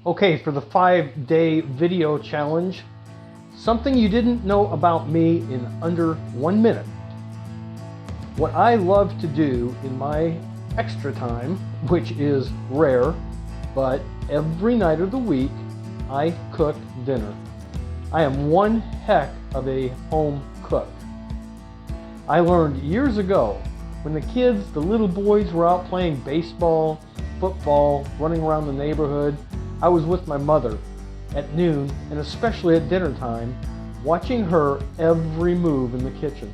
Okay, for the 5-day video challenge, something you didn't know about me in under 1 minute. What I love to do in my extra time, which is rare, but every night of the week, I cook dinner. I am one heck of a home cook. I learned years ago when the kids, the little boys, were out playing baseball, football, running around the neighborhood. I was with my mother at noon, and especially at dinner time, watching her every move in the kitchen.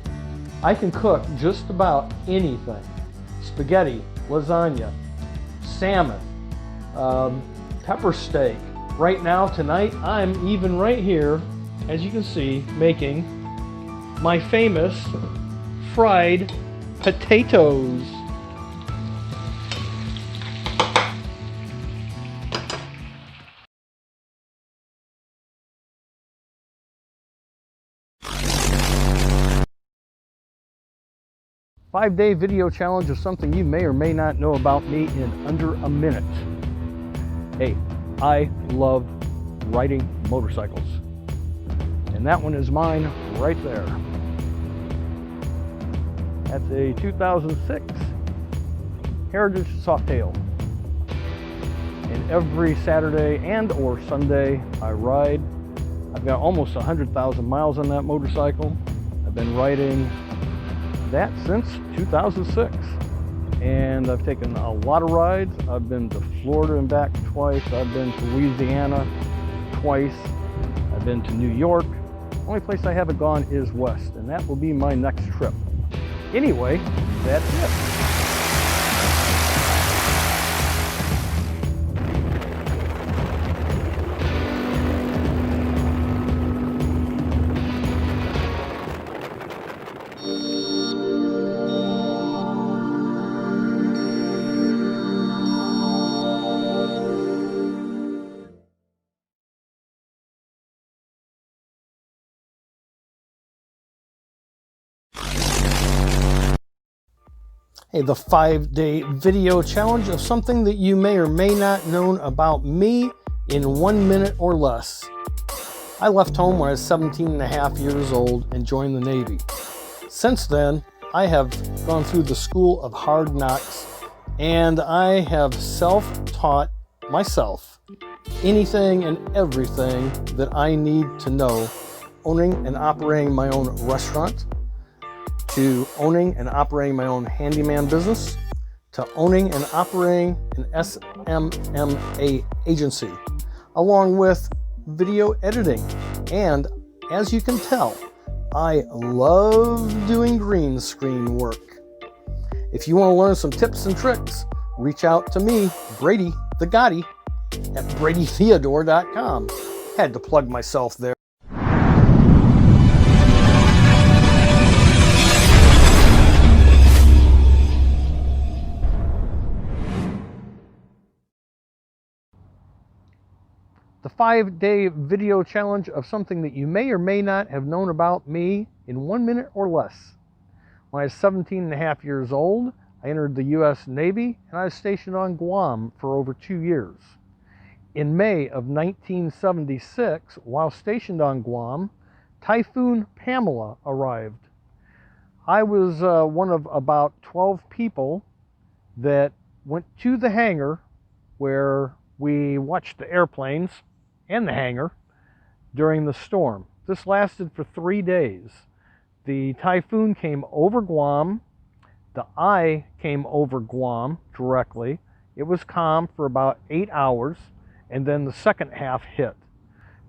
I can cook just about anything. Spaghetti, lasagna, salmon, pepper steak. Right now, tonight, I'm even right here, as you can see, making my famous fried potatoes. Five-day video challenge of something you may or may not know about me in under a minute. Hey, I love riding motorcycles. And that one is mine right there. That's a 2006 Heritage Softail. And every Saturday and or Sunday I ride. I've got almost 100,000 miles on that motorcycle. I've been riding that since 2006, and I've taken a lot of rides. I've been to Florida and back twice. I've been to Louisiana twice. I've been to New York. The only place I haven't gone is west, and that will be my next trip. Anyway, that's it. Hey, the 5-day video challenge of something that you may or may not know about me in 1 minute or less. I left home when I was 17 and a half years old and joined the Navy. Since then, I have gone through the school of hard knocks, and I have self-taught myself anything and everything that I need to know, owning and operating my own restaurant, to owning and operating my own handyman business, to owning and operating an SMMA agency, along with video editing. And as you can tell, I love doing green screen work. If you want to learn some tips and tricks, reach out to me, Brady the Gotti, at BradyTheodore.com. Had to plug myself there. The 5-day video challenge of something that you may or may not have known about me in 1 minute or less. When I was 17 and a half years old, I entered the U.S. Navy, and I was stationed on Guam for over 2 years. In May of 1976, while stationed on Guam, Typhoon Pamela arrived. I was one of about 12 people that went to the hangar where we watched the airplanes and the hangar during the storm. This lasted for 3 days. The typhoon came over Guam. The eye came over Guam directly. It was calm for about 8 hours, and then the second half hit.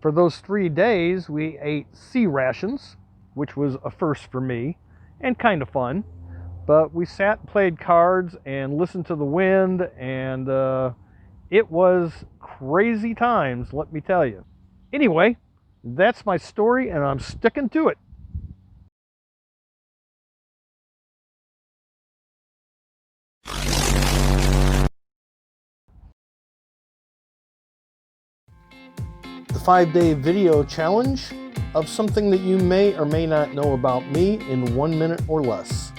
For those 3 days, we ate sea rations, which was a first for me, and kind of fun. But we sat and played cards and listened to the wind, and it was crazy times, let me tell you. Anyway, that's my story, and I'm sticking to it. The 5-day video challenge of something that you may or may not know about me in 1 minute or less.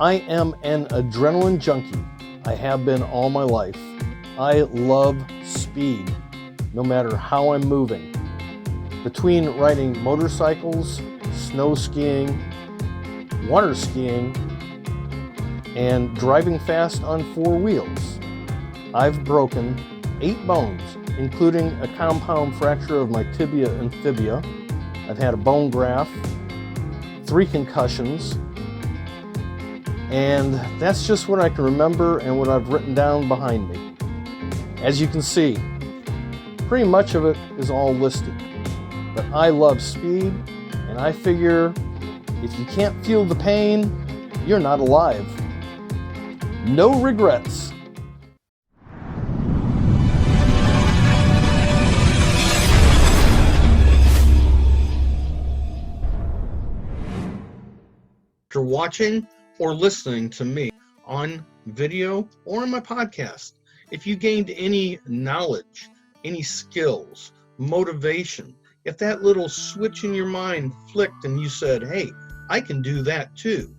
I am an adrenaline junkie. I have been all my life. I love speed. no matter how I'm moving. Between riding motorcycles, snow skiing, water skiing, and driving fast on 4 wheels, I've broken 8 bones, including a compound fracture of my tibia and fibula. I've had a bone graft, 3 concussions, and that's just what I can remember and what I've written down behind me. As you can see, pretty much of it is all listed. But I love speed, and I figure if you can't feel the pain, you're not alive. No regrets. After watching or listening to me on video or on my podcast, if you gained any knowledge, any skills, motivation, if that little switch in your mind flicked and you said, hey, I can do that too,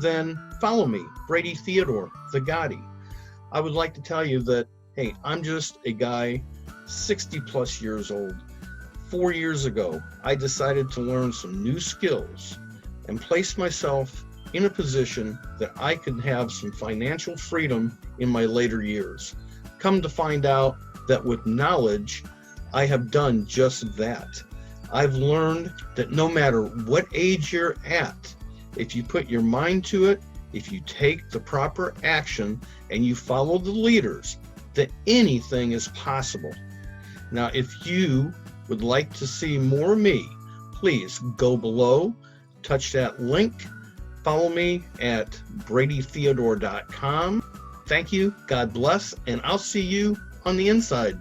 then follow me, Brady Theodore, the Gotti. I would like to tell you that, hey, I'm just a guy 60 plus years old. 4 years ago, I decided to learn some new skills and place myself in a position that I could have some financial freedom in my later years. Come to find out that with knowledge, I have done just that. I've learned that no matter what age you're at, if you put your mind to it, if you take the proper action and you follow the leaders, that anything is possible. Now, if you would like to see more of me, please go below, touch that link, follow me at bradytheodore.com. Thank you, God bless, and I'll see you on the inside.